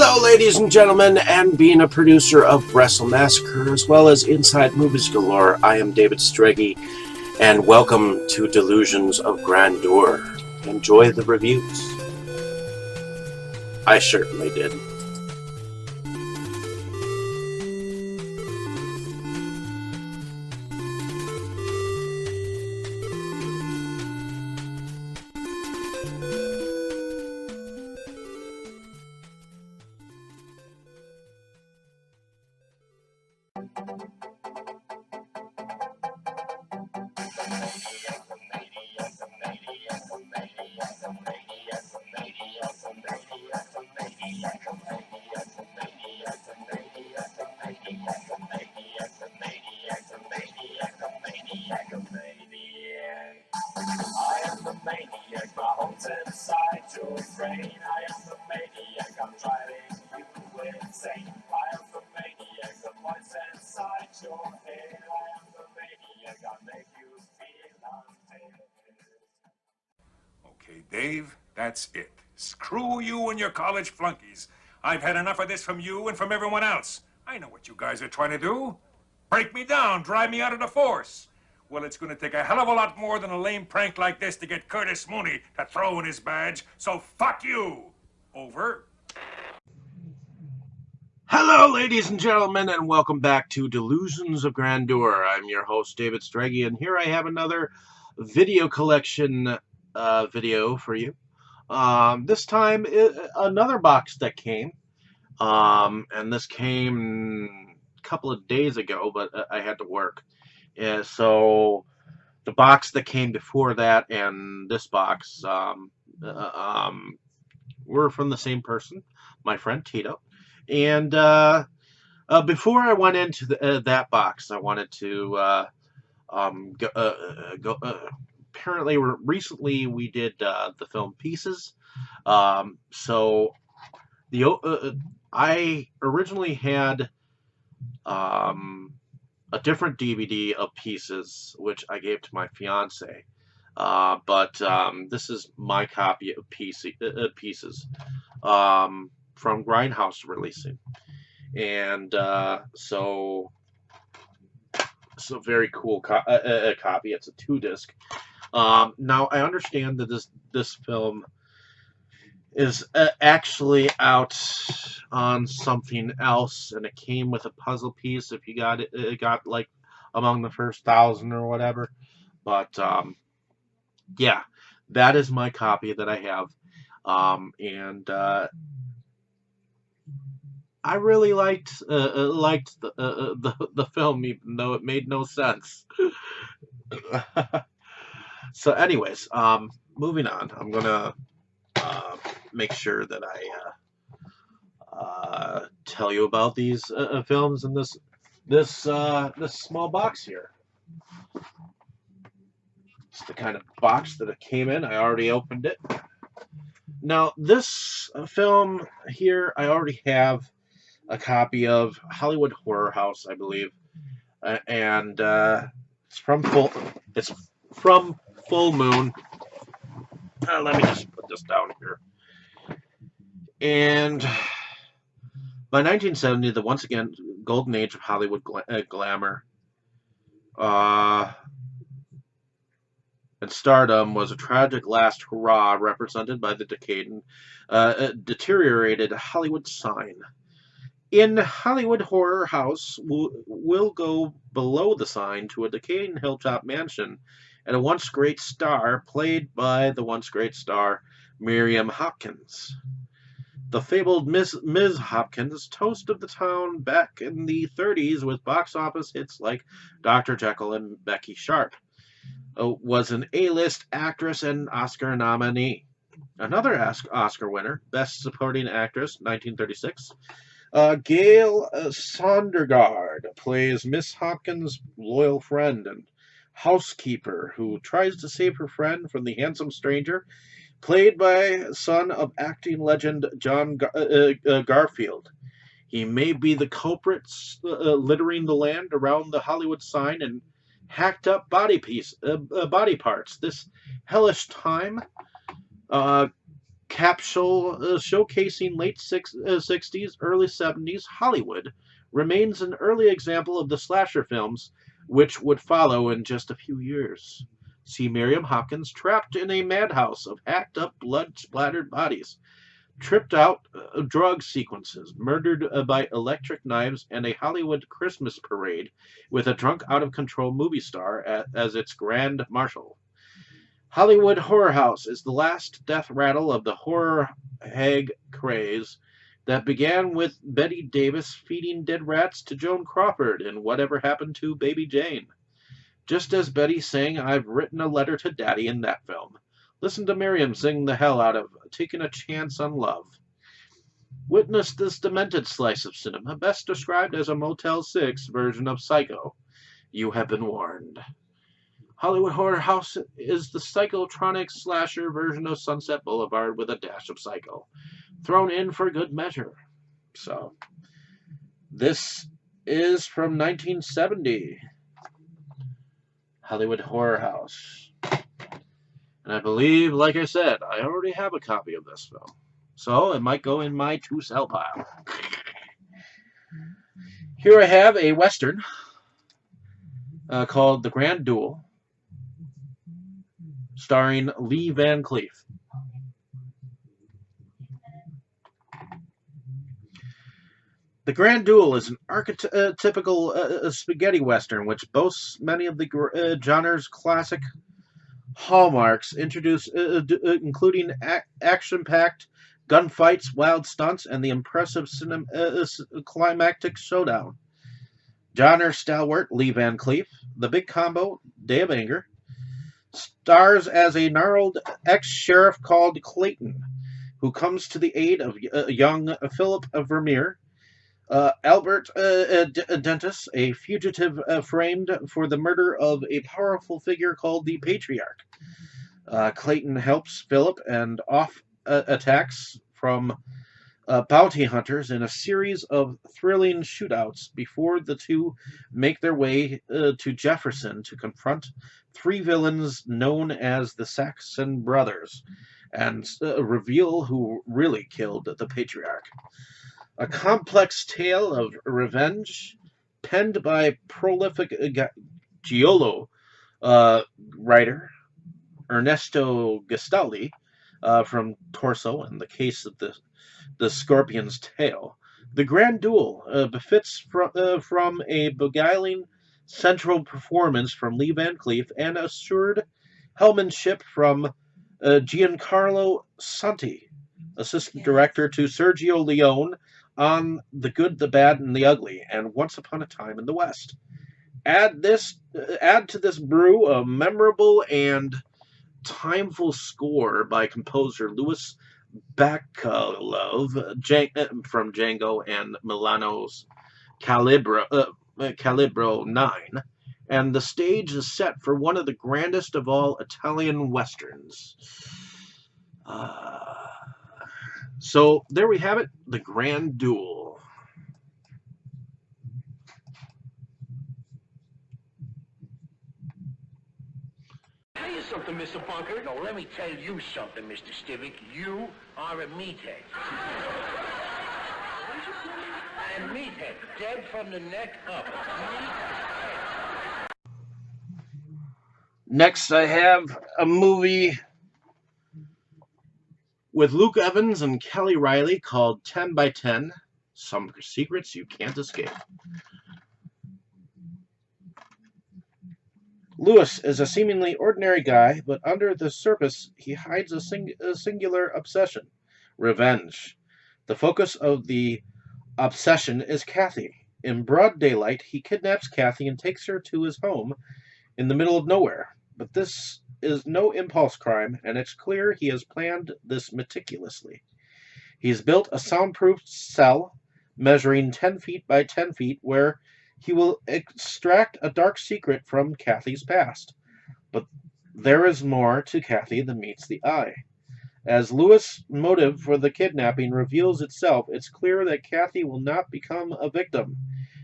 Hello, ladies and gentlemen, and being a producer of Wrestle Massacre as well as Inside Movies Galore, I am David Strege, and welcome to Delusions of Grand Duel. Enjoy the reviews. I certainly did. Okay, Dave, that's it. Screw you and your college flunkies. I've had enough of this from you and from everyone else. I know what you guys are trying to do. Break me down, drive me out of the force. Well, it's going to take a hell of a lot more than a lame prank like this to get Curtis Mooney to throw in his badge, so fuck you. Over. Hello, ladies and gentlemen, and welcome back to Delusions of Grand Duel. I'm your host, David Strege, and here I have another video collection video for you. This time, another box that came, and this came a couple of days ago, but I had to work. So the box that came before that and this box were from the same person, my friend Tito. And before I went into that box, I wanted to apparently, recently we did the film Pieces. So I originally had a different DVD of Pieces, which I gave to my fiance. But this is my copy of Pieces from Grindhouse releasing. And so it's a very cool copy. It's a 2-disc. Now, I understand that this film is actually out on something else, and it came with a puzzle piece if you got it got like among the first 1,000 or whatever. But yeah, that is my copy that I have, and I really liked the film, even though it made no sense. So, anyways, moving on. I'm gonna make sure that I tell you about these films in this small box here. It's the kind of box that it came in. I already opened it. Now, this film here, I already have a copy of Hollywood Horror House, I believe, and it's from Full Moon. Let me just put this down here. And by 1970, the once again golden age of Hollywood glamour and stardom was a tragic last hurrah represented by the deteriorated Hollywood sign. In Hollywood Horror House, we'll go below the sign to a decaying hilltop mansion and a once great star played by the once great star Miriam Hopkins. The fabled Ms. Hopkins, toast of the town back in the 30s with box office hits like Dr. Jekyll and Becky Sharp, was an A-list actress and Oscar nominee. Another Oscar winner, Best Supporting Actress, 1936. Gail Sondergaard plays Miss Hopkins' loyal friend and housekeeper who tries to save her friend from the handsome stranger, played by son of acting legend John Garfield. He may be the culprits littering the land around the Hollywood sign and hacked up body parts. This hellish time capsule showcasing late 60s, early 70s Hollywood, remains an early example of the slasher films which would follow in just a few years. See Miriam Hawkins trapped in a madhouse of hacked up, blood splattered bodies, tripped out drug sequences, murdered by electric knives, and a Hollywood Christmas parade with a drunk, out of control movie star as its grand marshal. Hollywood Horror House is the last death rattle of the horror hag craze that began with Betty Davis feeding dead rats to Joan Crawford in Whatever Happened to Baby Jane. Just as Betty sang I've Written a Letter to Daddy in that film. Listen to Miriam sing the hell out of Taking a Chance on Love. Witness this demented slice of cinema, best described as a Motel 6 version of Psycho. You have been warned. Hollywood Horror House is the psychotronic slasher version of Sunset Boulevard with a dash of psycho, thrown in for good measure. So, this is from 1970, Hollywood Horror House. And I believe, like I said, I already have a copy of this film. So, it might go in my to-sell pile. Here I have a Western called The Grand Duel, starring Lee Van Cleef. The Grand Duel is an archetypical spaghetti western which boasts many of the genre's classic hallmarks, including action-packed gunfights, wild stunts, and the impressive climactic showdown. Genre stalwart Lee Van Cleef, the big combo, Day of Anger, stars as a gnarled ex-sheriff called Clayton, who comes to the aid of young Philip Vermeer, Albert Dentis, a fugitive framed for the murder of a powerful figure called the Patriarch. Clayton helps Philip and off attacks from bounty hunters in a series of thrilling shootouts before the two make their way to Jefferson to confront three villains known as the Saxon Brothers and reveal who really killed the Patriarch. A complex tale of revenge penned by prolific Giallo writer Ernesto Gastaldi from Torso and the Case of the Scorpion's Tail. The Grand Duel befits from a beguiling central performance from Lee Van Cleef and assured hellmanship from Giancarlo Santi, assistant director to Sergio Leone on The Good, the Bad, and the Ugly, and Once Upon a Time in the West. Add to this brew a memorable and timeful score by composer Louis Bacalov from Django and Milano's Calibro 9, and the stage is set for one of the grandest of all Italian westerns. So there we have it, The Grand Duel. Tell you something, Mr. Bunker. No, let me tell you something, Mr. Stivic. You are a meathead. And meathead, dead from the neck up. Meathead. Next, I have a movie with Luke Evans and Kelly Riley called 10 by 10, Some Secrets You Can't Escape. Lewis is a seemingly ordinary guy, but under the surface he hides a singular obsession, revenge. The focus of the obsession is Cathy. In broad daylight, he kidnaps Cathy and takes her to his home in the middle of nowhere. But this is no impulse crime, and it's clear he has planned this meticulously. He's built a soundproof cell measuring 10 feet by 10 feet where he will extract a dark secret from Cathy's past. But there is more to Cathy than meets the eye. As Lewis' motive for the kidnapping reveals itself, it's clear that Cathy will not become a victim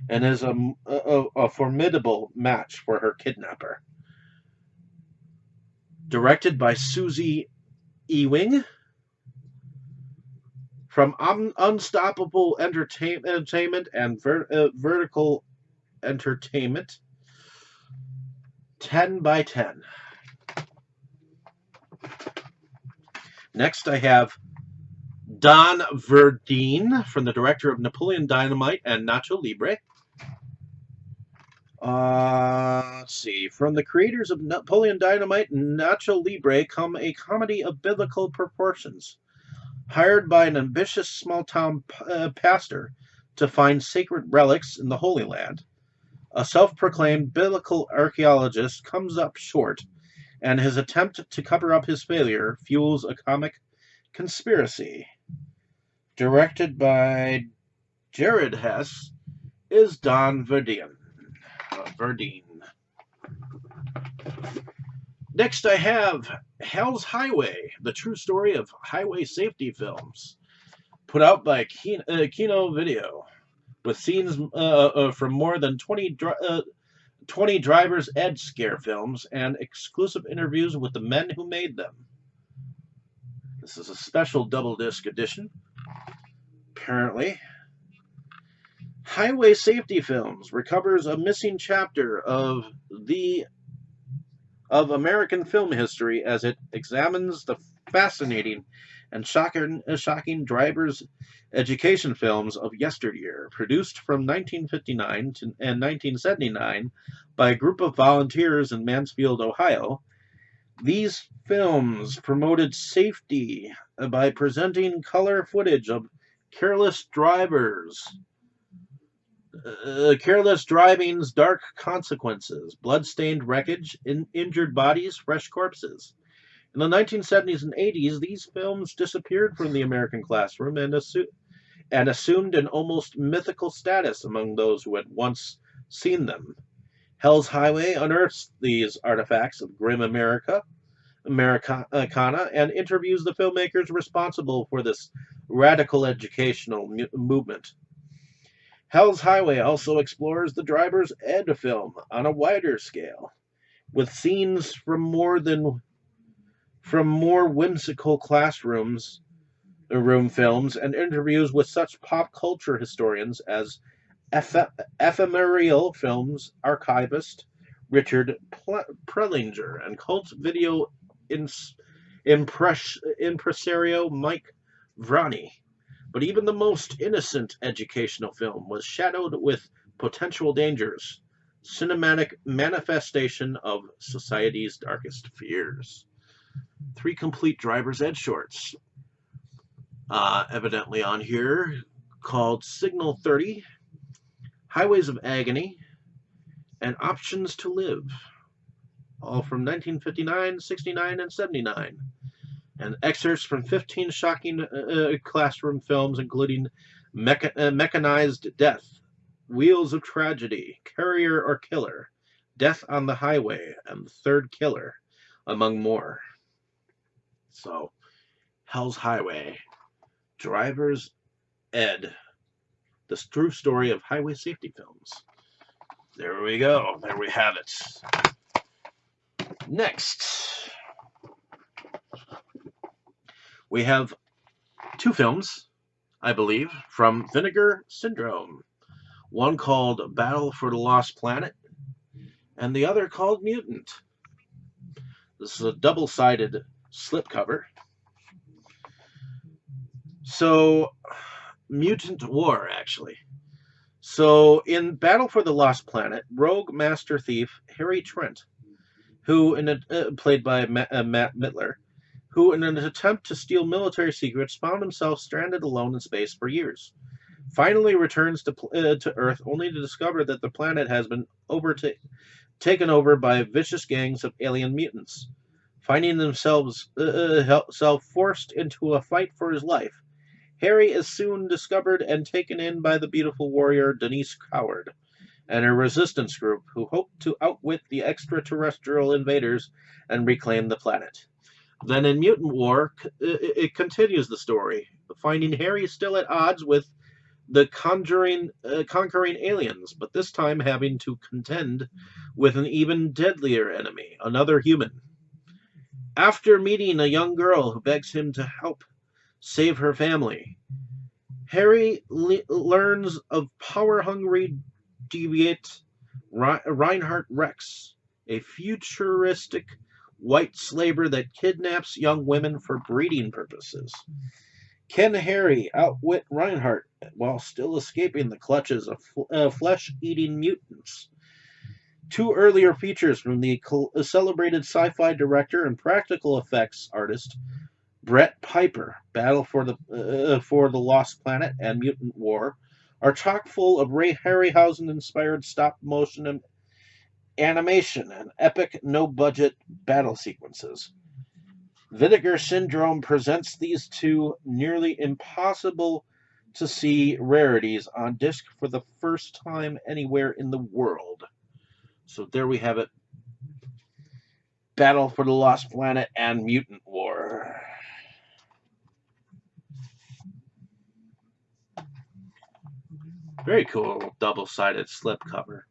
and is a formidable match for her kidnapper. Directed by Susie Ewing, From Unstoppable Entertainment and Vertical Entertainment, 10 by 10. Next, I have Don Verdean, from the director of Napoleon Dynamite and Nacho Libre. Let's see. From the creators of Napoleon Dynamite and Nacho Libre come a comedy of biblical proportions. Hired by an ambitious small-town pastor to find sacred relics in the Holy Land, a self-proclaimed biblical archaeologist comes up short, and his attempt to cover up his failure fuels a comic conspiracy. Directed by Jared Hess, is Don Verdean. Next, I have Hell's Highway, the true story of highway safety films, put out by Kino Video, with scenes from more than 20 driver's ed scare films and exclusive interviews with the men who made them. This is a special double disc edition, apparently. Highway Safety Films recovers a missing chapter of American film history as it examines the fascinating and shocking driver's education films of yesteryear, produced from 1959 and 1979 by a group of volunteers in Mansfield, Ohio. These films promoted safety by presenting color footage of careless driving's dark consequences, blood-stained wreckage, injured bodies, fresh corpses. In the 1970s and 80s, these films disappeared from the American classroom and assumed an almost mythical status among those who had once seen them. Hell's Highway unearths these artifacts of grim Americana, and interviews the filmmakers responsible for this radical educational movement. Hell's Highway also explores the driver's ed film on a wider scale, with scenes from more whimsical room films and interviews with such pop culture historians as ephemeral films archivist Richard Prelinger and cult video impresario Mike Vrani. But even the most innocent educational film was shadowed with potential dangers, cinematic manifestation of society's darkest fears. 3 complete driver's ed shorts, evidently on here, called Signal 30, Highways of Agony, and Options to Live, all from 1959, 69, and 79. And excerpts from 15 shocking classroom films, including Mechanized Death, Wheels of Tragedy, Carrier or Killer, Death on the Highway, and The Third Killer, among more. So, Hell's Highway, Driver's Ed, the true story of highway safety films. There we go. There we have it. Next, we have 2 films, I believe, from Vinegar Syndrome. One called Battle for the Lost Planet, and the other called Mutant. This is a double-sided slipcover. So, Mutant War, actually. So, in Battle for the Lost Planet, rogue master thief Harry Trent, who played by Matt Mittler, who, in an attempt to steal military secrets, found himself stranded alone in space for years. Finally returns to Earth only to discover that the planet has been taken over by vicious gangs of alien mutants. Finding themselves forced into a fight for his life, Harry is soon discovered and taken in by the beautiful warrior Denise Coward and her resistance group, who hope to outwit the extraterrestrial invaders and reclaim the planet. Then in Mutant War, it continues the story, finding Harry still at odds with the conquering aliens, but this time having to contend with an even deadlier enemy, another human. After meeting a young girl who begs him to help save her family, Harry learns of power-hungry deviant Reinhardt Rex, a futuristic white slaver that kidnaps young women for breeding purposes. Can Harry outwit Reinhardt while still escaping the clutches of flesh-eating mutants? Two earlier features from the celebrated sci-fi director and practical effects artist Brett Piper, Battle for the Lost Planet and Mutant War, are chock full of Ray Harryhausen-inspired stop-motion animation and epic no-budget battle sequences. Vinegar Syndrome presents these two nearly impossible to see rarities on disc for the first time anywhere in the world. So there we have it. Battle for the Lost Planet and Mutant War. Very cool double-sided slipcover.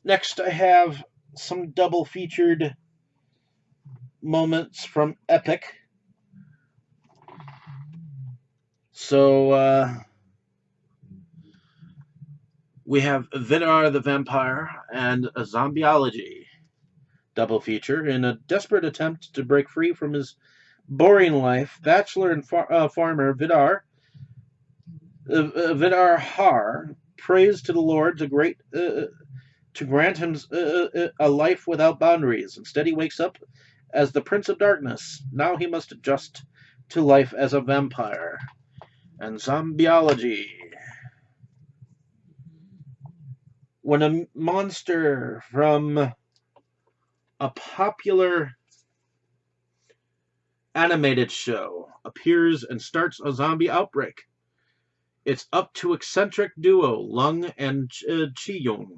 Next, I have some double-featured moments from Epic. So, we have Vidar the Vampire and a Zombieology double feature. In a desperate attempt to break free from his boring life, bachelor and farmer Vidar Har prays to the Lord to grant him a life without boundaries. Instead, he wakes up as the Prince of Darkness. Now he must adjust to life as a vampire. And Zombieology. When a monster from a popular animated show appears and starts a zombie outbreak, it's up to eccentric duo Lung and Chi-Young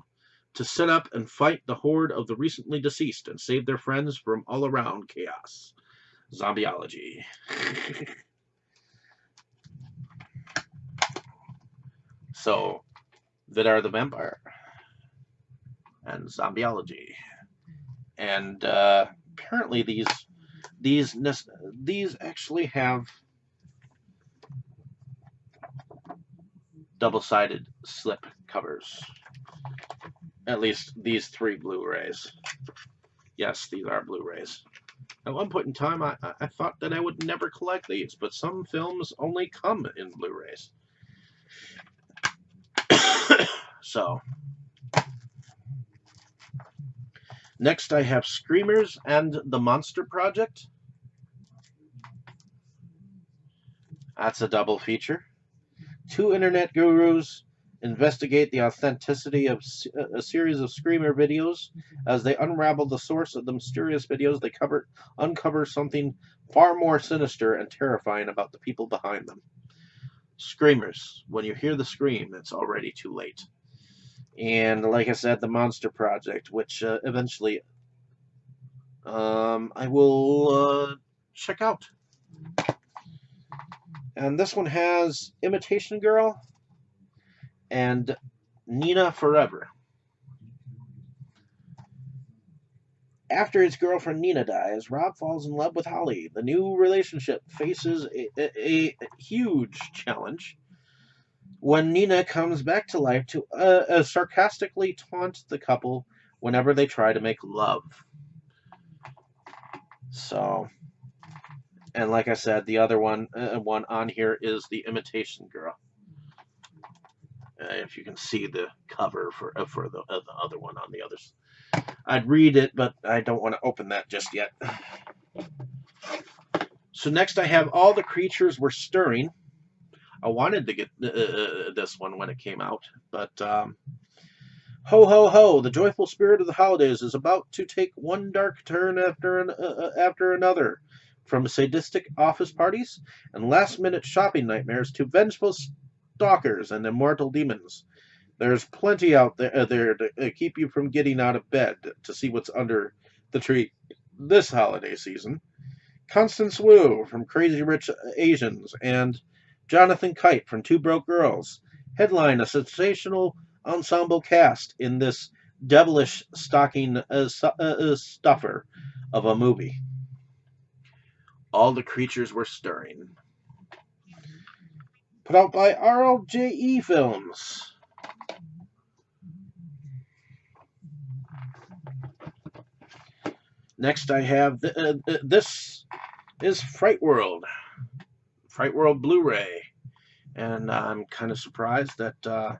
to set up and fight the horde of the recently deceased and save their friends from all-around chaos. Zombieology. So, Vidar the Vampire and Zombieology. And apparently these actually have double-sided slip covers. At least these 3 Blu-rays. Yes, these are Blu-rays. At one point in time, I thought that I would never collect these, but some films only come in Blu-rays. So, next I have Screamers and the Monster Project. That's a double feature. 2 internet gurus investigate the authenticity of a series of Screamer videos. As they unravel the source of the mysterious videos, they uncover something far more sinister and terrifying about the people behind them. Screamers. When you hear the scream, it's already too late. And like I said, the Monster Project, which eventually I will check out. And this one has Imitation Girl and Nina Forever. After his girlfriend Nina dies, Rob falls in love with Holly. The new relationship faces a huge challenge when Nina comes back to life to sarcastically taunt the couple whenever they try to make love. So, and like I said, the other one on here is the Imitation Girl. If you can see the cover for the other one on the others. I'd read it, but I don't want to open that just yet. So next I have All the Creatures Were Stirring. I wanted to get this one when it came out, but ho ho ho, the joyful spirit of the holidays is about to take one dark turn after another. From sadistic office parties and last-minute shopping nightmares to vengeful stalkers and immortal demons. There's plenty out there to keep you from getting out of bed to see what's under the tree this holiday season. Constance Wu from Crazy Rich Asians and Jonathan Kite from Two Broke Girls headline a sensational ensemble cast in this devilish stocking stuffer of a movie. All the creatures were stirring. Put out by RLJE Films. Next I have, this is Fright World. Fright World Blu-ray. And I'm kind of surprised that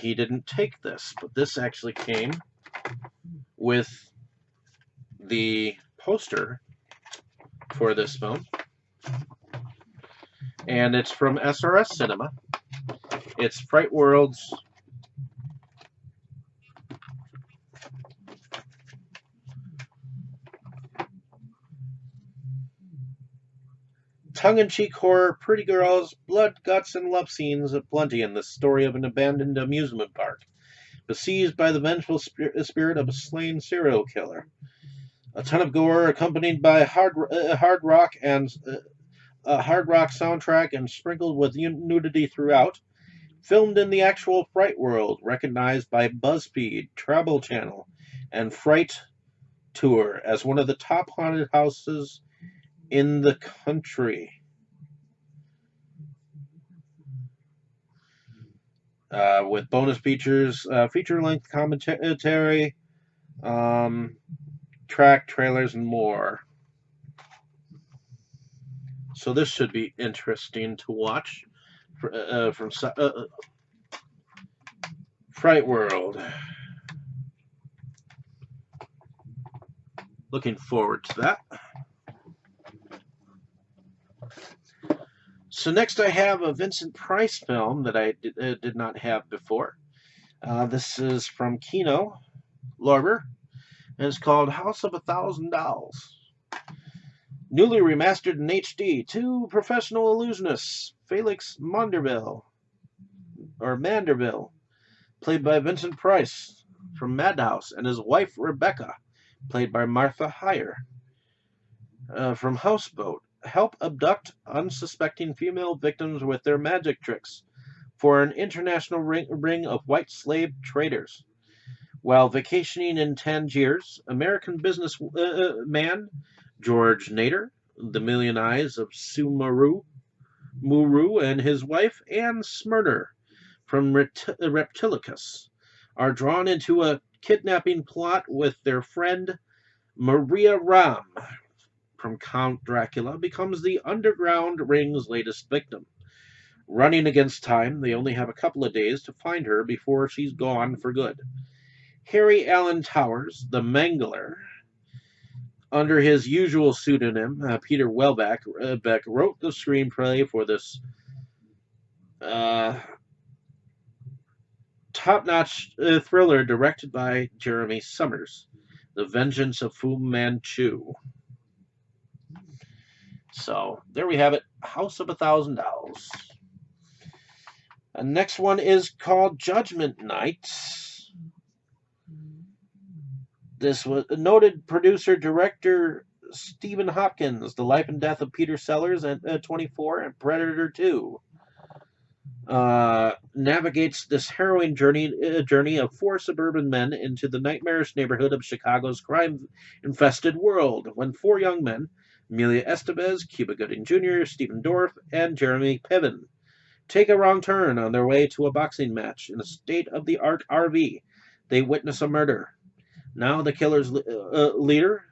he didn't take this. But this actually came with the poster for this film. And it's from SRS Cinema. It's Fright World's tongue-in-cheek horror, pretty girls, blood, guts, and love scenes aplenty in the story of an abandoned amusement park, besieged by the vengeful spirit of a slain serial killer. A ton of gore, accompanied by hard rock soundtrack and sprinkled with nudity throughout. Filmed in the actual Fright World, recognized by BuzzFeed, Travel Channel, and Fright Tour as one of the top haunted houses in the country. With bonus features, feature-length commentary, track trailers, and more. So this should be interesting to watch from Fright World. Looking forward to that. So next I have a Vincent Price film that I did not have before. This is from Kino Lorber, and it's called House of $1,000. Newly remastered in HD, two professional illusionists, Felix Manderville, played by Vincent Price from Madhouse, and his wife Rebecca, played by Martha Heyer, from Houseboat, help abduct unsuspecting female victims with their magic tricks for an international ring of white slave traders. While vacationing in Tangiers, American businessman George Nader, the Million Eyes of Muru, and his wife Anne Smyrner from Reptilicus are drawn into a kidnapping plot with their friend Maria Ram from Count Dracula becomes the underground ring's latest victim. Running against time, they only have a couple of days to find her before she's gone for good. Harry Allen Towers, the Mangler, under his usual pseudonym, Peter Welbeck, wrote the screenplay for this top-notch thriller directed by Jeremy Summers, The Vengeance of Fu Manchu. So, there we have it, House of $1,000. The next one is called Judgement Night. This was noted producer-director Stephen Hopkins, The Life and Death of Peter Sellers, and 24, and Predator 2. Navigates this harrowing journey of four suburban men into the nightmarish neighborhood of Chicago's crime-infested world, when four young men, Amelia Estevez, Cuba Gooding Jr., Stephen Dorff, and Jeremy Piven, take a wrong turn on their way to a boxing match in a state-of-the-art RV. They witness a murder. Now the killer's leader,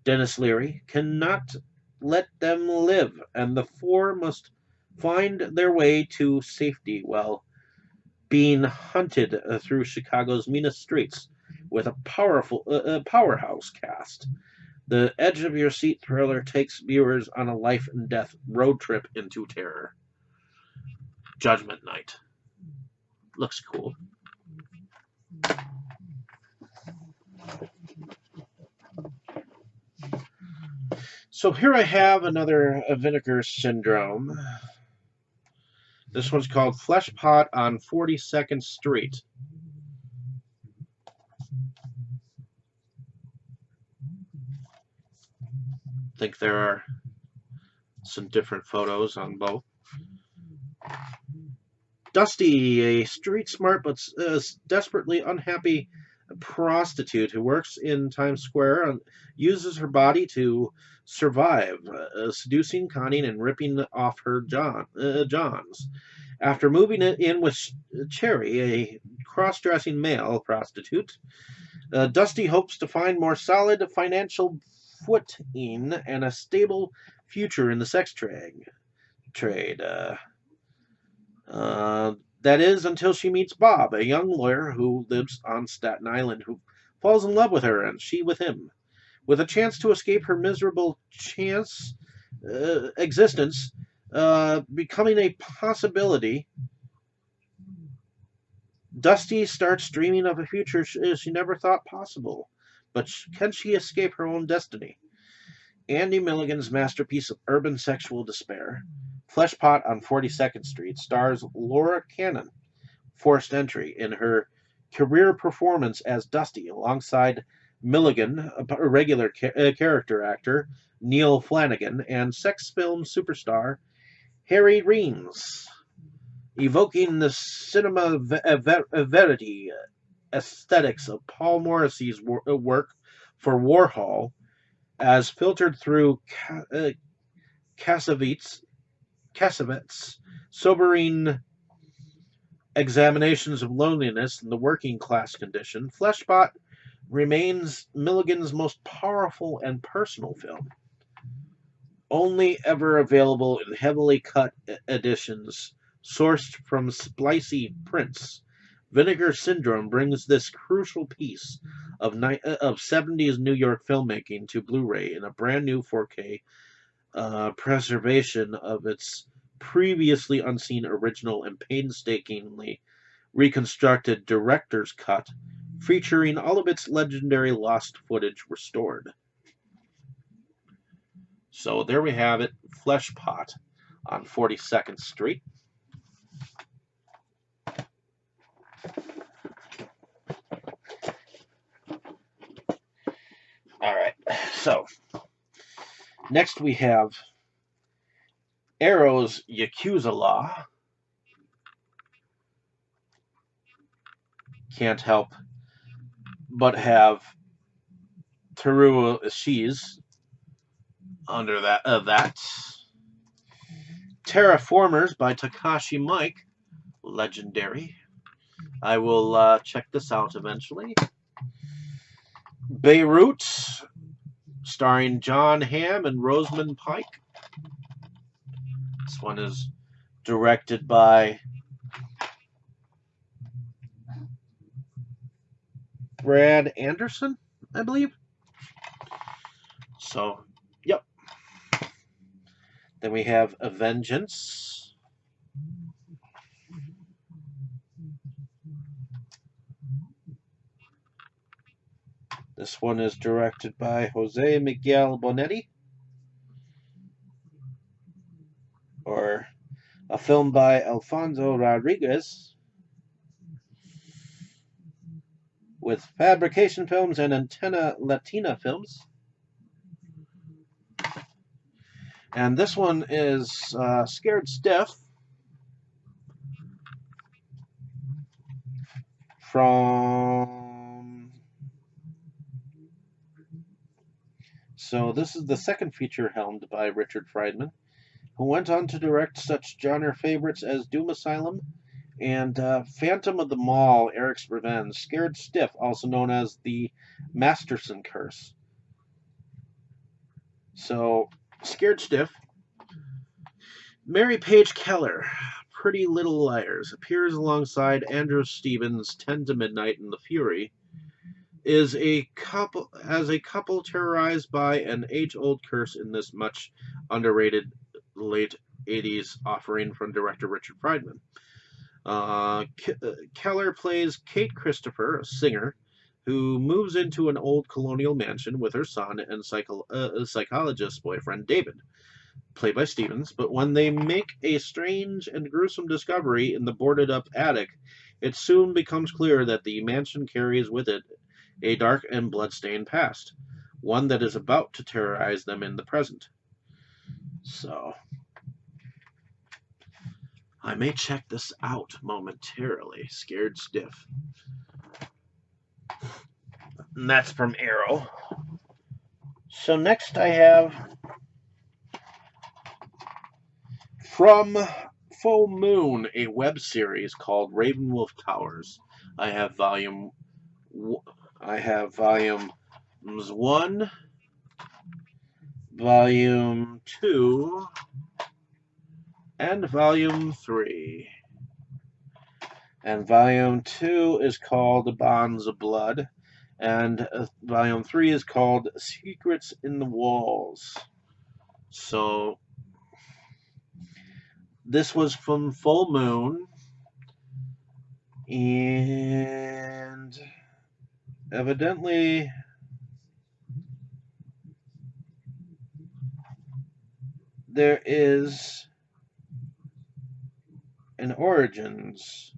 Dennis Leary, cannot let them live, and the four must find their way to safety while being hunted through Chicago's meanest streets with a powerful powerhouse cast. The edge-of-your-seat thriller takes viewers on a life and death road trip into terror. Judgment Night. Looks cool. So here I have another Vinegar Syndrome. This one's called Fleshpot on 42nd Street. I think there are some different photos on both. Dusty, a street-smart but desperately unhappy prostitute who works in Times Square and uses her body to survive, seducing, conning, and ripping off her Johns. After moving in with Cherry, a cross-dressing male prostitute, Dusty hopes to find more solid financial footing and a stable future in the sex trade. That is until she meets Bob, a young lawyer who lives on Staten Island, who falls in love with her and she with him. With a chance to escape her miserable existence becoming a possibility, Dusty starts dreaming of a future she never thought possible. But can she escape her own destiny? Andy Milligan's masterpiece of urban sexual despair, Fleshpot on 42nd Street, stars Laura Cannon, forced entry, in her career performance as Dusty, alongside Milligan, a regular character actor, Neil Flanagan, and sex film superstar Harry Reams, evoking the cinema verity aesthetics of Paul Morrissey's work for Warhol, as filtered through Cassavetes' sobering examinations of loneliness and the working class condition. Fleshpot remains Milligan's most powerful and personal film, only ever available in heavily cut editions sourced from splicey prints. Vinegar Syndrome brings this crucial piece of 70s New York filmmaking to Blu-ray in a brand new 4K preservation of its previously unseen original and painstakingly reconstructed director's cut, featuring all of its legendary lost footage restored. So there we have it, Fleshpot on 42nd Street. All right, so next we have Arrow's Yakuza Law. Can't help but have Teruo Ishii's under that. Terraformers by Takashi Mike, legendary. I will check this out eventually. Beirut, starring John Hamm and Rosamund Pike. This one is directed by Brad Anderson, I believe. So, yep. Then we have A Vengeance. This one is directed by Jose Miguel Bonetti, or a film by Alfonso Rodriguez, with Fabrication Films and Antenna Latina Films. And this one is Scared Stiff, So this is the second feature helmed by Richard Friedman, who went on to direct such genre favorites as Doom Asylum and Phantom of the Mall, Eric's Revenge. Scared Stiff, also known as the Masterson Curse. So, Scared Stiff. Mary Page Keller, Pretty Little Liars, appears alongside Andrew Stevens' 10 to Midnight and The Fury, as a couple terrorized by an age-old curse in this much underrated late 80s offering from director Richard Friedman. Keller plays Kate Christopher, a singer, who moves into an old colonial mansion with her son and psychologist boyfriend David, played by Stevens. But when they make a strange and gruesome discovery in the boarded-up attic, it soon becomes clear that the mansion carries with it a dark and blood-stained past, one that is about to terrorize them in the present. So, I may check this out momentarily. Scared Stiff. And that's from Arrow. So next I have from Full Moon, a web series called Ravenwolf Towers. I have volumes 1, volume 2, and volume 3. And volume 2 is called Bonds of Blood, and volume 3 is called Secrets in the Walls. So this was from Full Moon, and evidently there is an origins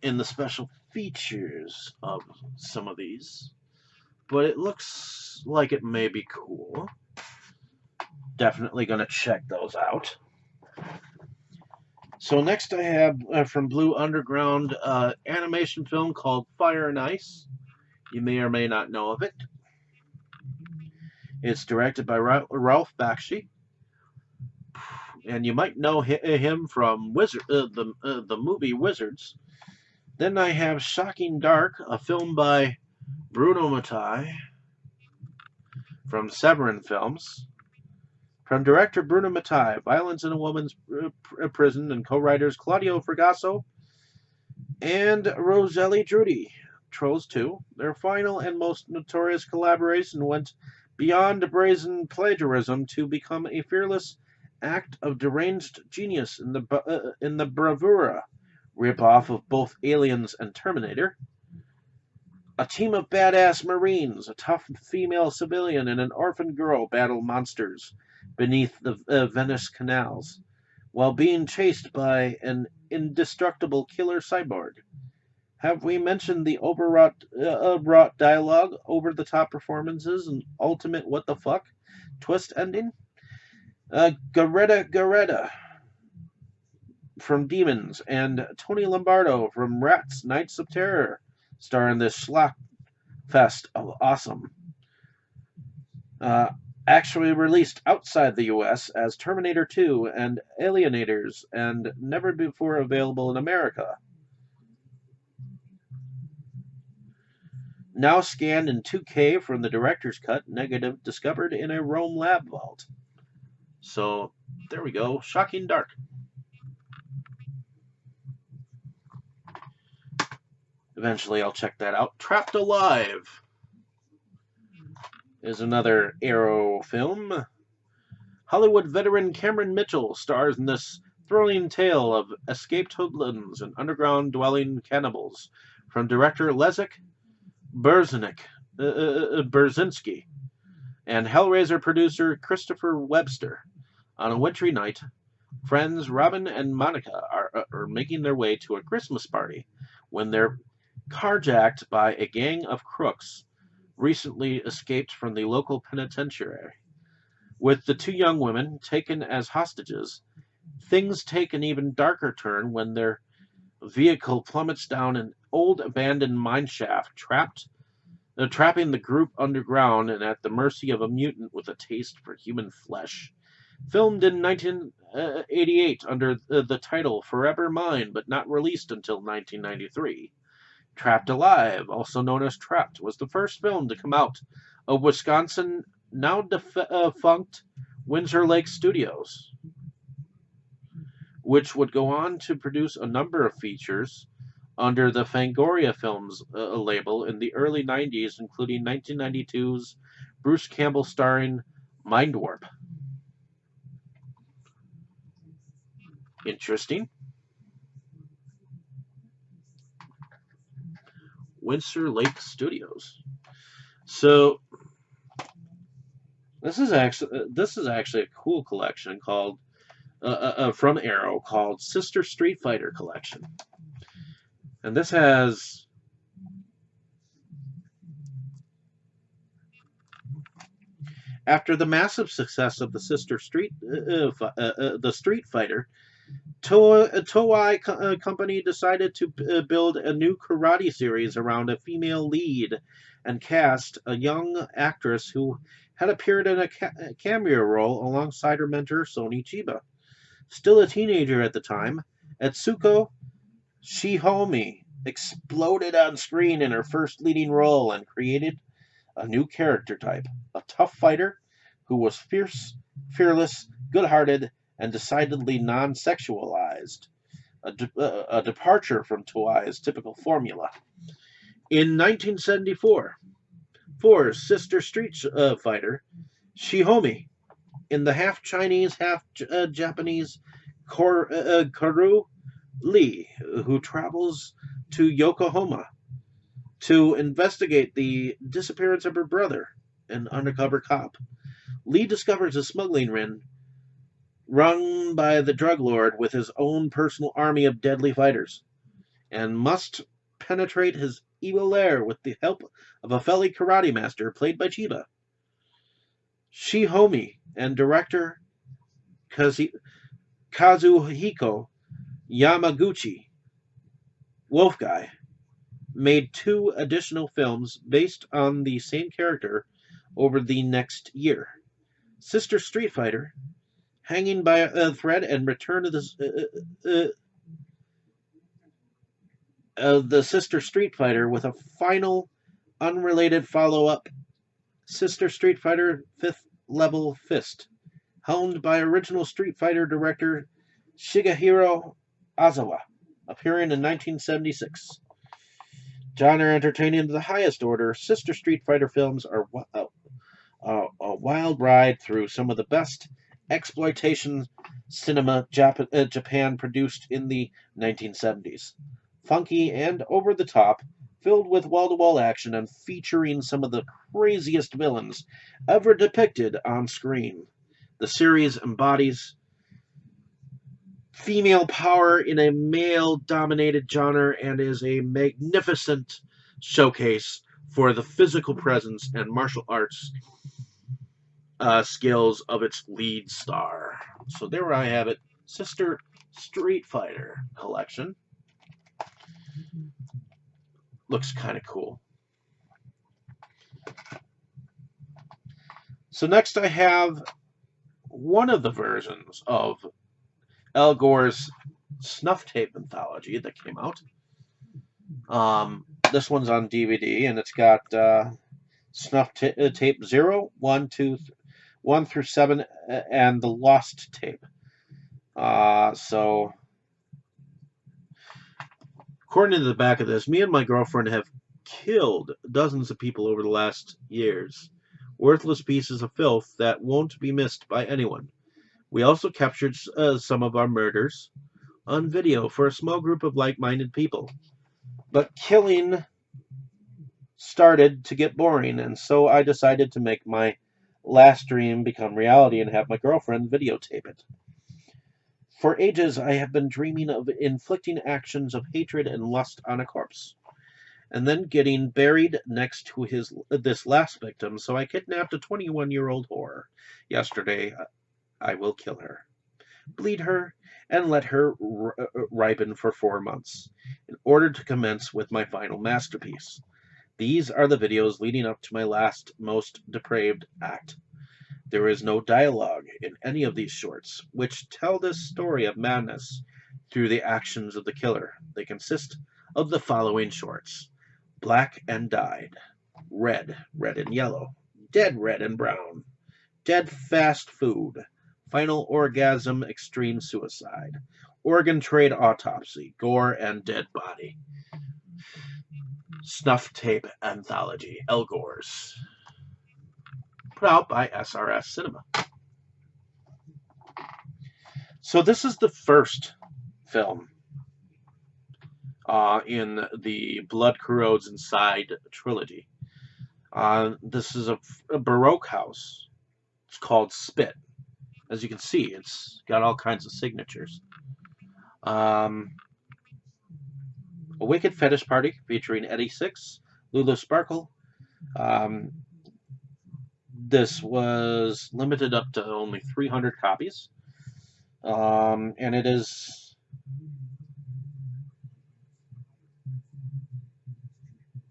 in the special features of some of these, but it looks like it may be cool. Definitely going to check those out. So next I have from Blue Underground animation film called Fire and Ice. You may or may not know of it. It's directed by Ralph Bakshi, and you might know him from the movie Wizards. Then I have Shocking Dark, a film by Bruno Mattei from Severin Films. From director Bruno Mattei, Violence in a Woman's Prison, and co-writers Claudio Fragasso and Roselli Drudy. Trolls 2. Their final and most notorious collaboration went beyond brazen plagiarism to become a fearless act of deranged genius in the bravura ripoff of both Aliens and Terminator. A team of badass Marines, a tough female civilian, and an orphan girl battle monsters beneath the Venice canals, while being chased by an indestructible killer cyborg. Have we mentioned the overwrought dialogue, over-the-top performances, and ultimate what-the-fuck twist ending? Garetta from Demons, and Tony Lombardo from Rats, Knights of Terror, star in this schlock fest of awesome. Actually released outside the US as Terminator 2 and Alienators, and never before available in America. Now scanned in 2K from the director's cut, negative discovered in a Rome lab vault. So there we go, Shocking Dark. Eventually I'll check that out. Trapped Alive is another Arrow film. Hollywood veteran Cameron Mitchell stars in this thrilling tale of escaped hoodlums and underground dwelling cannibals from director Leszek Berzinski and Hellraiser producer Christopher Webster. On a wintry night, friends Robin and Monica are making their way to a Christmas party when they're carjacked by a gang of crooks recently escaped from the local penitentiary. With the two young women taken as hostages, things take an even darker turn when their vehicle plummets down an old abandoned mineshaft, trapping the group underground and at the mercy of a mutant with a taste for human flesh. Filmed in 1988 under the title Forever Mine, but not released until 1993. Trapped Alive, also known as Trapped, was the first film to come out of Wisconsin, now defunct Windsor Lake Studios, which would go on to produce a number of features under the Fangoria Films label in the early 90s, including 1992's Bruce Campbell starring Mind Warp. Interesting. Windsor Lake Studios. So this is actually a cool collection called from Arrow called Sister Street Fighter Collection, and this has after the massive success of the Sister Street the Street Fighter, Toei Company decided to build a new karate series around a female lead and cast a young actress who had appeared in a cameo role alongside her mentor Sony Chiba. Still a teenager at the time, Etsuko Shihomi exploded on screen in her first leading role and created a new character type, a tough fighter who was fierce, fearless, good-hearted, and decidedly non-sexualized, a departure from Toei's typical formula. In 1974, Four's sister street fighter, Shihomi, in the half-Chinese, half-Japanese Karu Lee, who travels to Yokohama to investigate the disappearance of her brother, an undercover cop. Lee discovers a smuggling ring run by the drug lord with his own personal army of deadly fighters, and must penetrate his evil lair with the help of a fellow karate master played by Chiba. Shihomi and director Kazuhiko Yamaguchi, Wolf Guy, made 2 additional films based on the same character over the next year. Sister Street Fighter, Hanging by a Thread, and Return of the Sister Street Fighter, with a final unrelated follow-up, Sister Street Fighter 5th Level Fist, helmed by original Street Fighter director Shigehiro Azawa, appearing in 1976. Genre entertaining to the highest order, Sister Street Fighter films are a wild ride through some of the best exploitation cinema Japan produced in the 1970s. Funky and over the top, filled with wall-to-wall action and featuring some of the craziest villains ever depicted on screen. The series embodies female power in a male-dominated genre and is a magnificent showcase for the physical presence and martial arts skills of its lead star. So there I have it, Sister Street Fighter collection. Looks kind of cool. So next I have one of the versions of Al Gore's snuff tape anthology that came out. This one's on DVD, and it's got snuff tape 0, 1, 2, 1 through 7, and the lost tape. So, according to the back of this, me and my girlfriend have killed dozens of people over the last years. Worthless pieces of filth that won't be missed by anyone. We also captured some of our murders on video for a small group of like-minded people. But killing started to get boring, and so I decided to make my last dream become reality and have my girlfriend videotape it. For ages, I have been dreaming of inflicting actions of hatred and lust on a corpse, and then getting buried next to this last victim, so I kidnapped a 21-year-old whore. Yesterday, I will kill her, bleed her, and let her ripen for 4 months, in order to commence with my final masterpiece. These are the videos leading up to my last, most depraved act. There is no dialogue in any of these shorts, which tell this story of madness through the actions of the killer. They consist of the following shorts: Black and Dyed, Red, Red and Yellow, Dead Red and Brown, Dead Fast Food, Final Orgasm, Extreme Suicide, Organ Trade Autopsy, Gore and Dead Body, Snuff Tape Anthology, El Gore's, put out by SRS Cinema. So this is the first film in the Blood Corrodes Inside trilogy. This is a Baroque house. It's called Spit. As you can see, it's got all kinds of signatures. A Wicked Fetish Party featuring Eddie Six, Lulu Sparkle. This was limited up to only 300 copies. And it is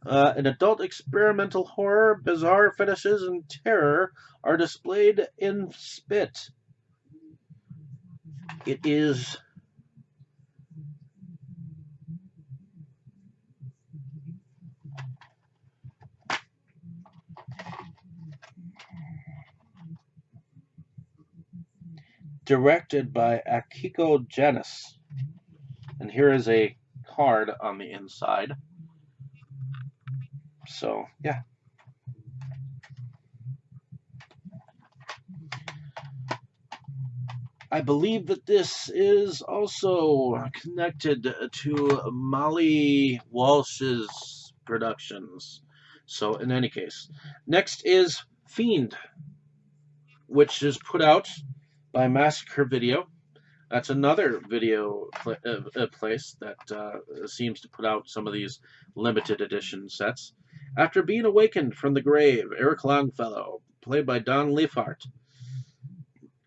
an adult experimental horror. Bizarre fetishes and terror are displayed in Spit. It is directed by Akiko Janis. And here is a card on the inside. So, yeah. I believe that this is also connected to Molly Walsh's productions. So, in any case, next is Fiend, which is put out by Massacre Video. That's another video place that seems to put out some of these limited edition sets. After being awakened from the grave, Eric Longfellow, played by Don Leifert,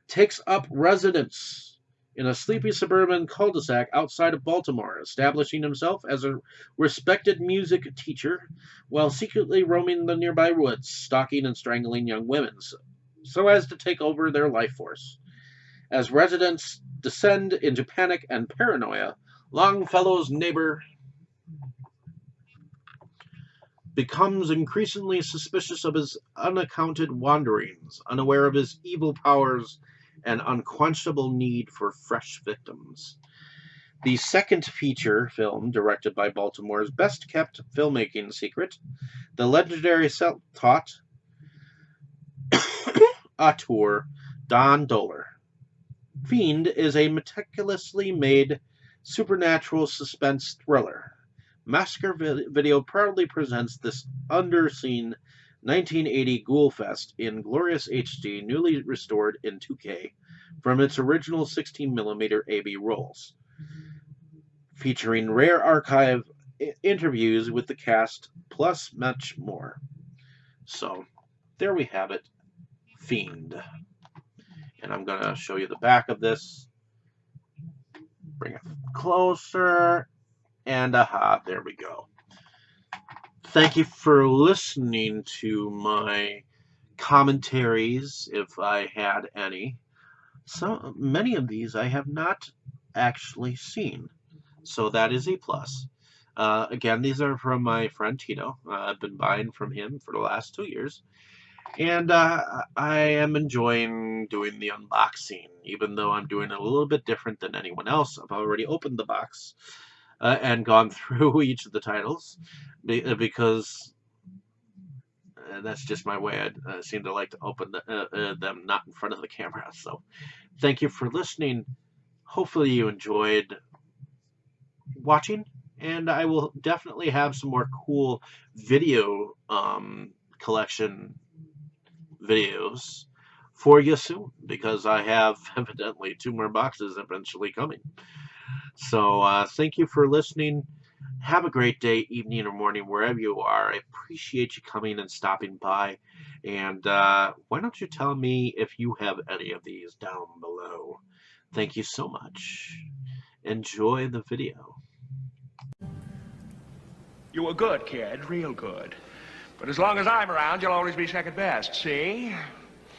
takes up residence in a sleepy suburban cul-de-sac outside of Baltimore, establishing himself as a respected music teacher while secretly roaming the nearby woods, stalking and strangling young women so as to take over their life force. As residents descend into panic and paranoia, Longfellow's neighbor becomes increasingly suspicious of his unaccounted wanderings, unaware of his evil powers and unquenchable need for fresh victims. The second feature film, directed by Baltimore's best-kept filmmaking secret, the legendary self-taught auteur Don Dohler. Fiend is a meticulously made supernatural suspense thriller. Massacre Video proudly presents this underseen 1980 Ghoul Fest in glorious HD, newly restored in 2K from its original 16mm AB rolls, featuring rare archive interviews with the cast, plus much more. So, there we have it, Fiend. And I'm going to show you the back of this. Bring it closer. And aha, there we go. Thank you for listening to my commentaries, if I had any. So many of these I have not actually seen, so that is a plus. Again, these are from my friend Tito. I've been buying from him for the last 2 years. And I am enjoying doing the unboxing, even though I'm doing it a little bit different than anyone else. I've already opened the box and gone through each of the titles because that's just my way. I seem to like to open them not in front of the camera. So thank you for listening. Hopefully you enjoyed watching, and I will definitely have some more cool video collection videos for you soon, because I have evidently 2 more boxes eventually coming. So thank you for listening. Have a great day, evening, or morning, wherever you are. I appreciate you coming and stopping by. And why don't you tell me if you have any of these down below. Thank you so much. Enjoy the video. You were good, kid, real good. But as long as I'm around, you'll always be second best, see?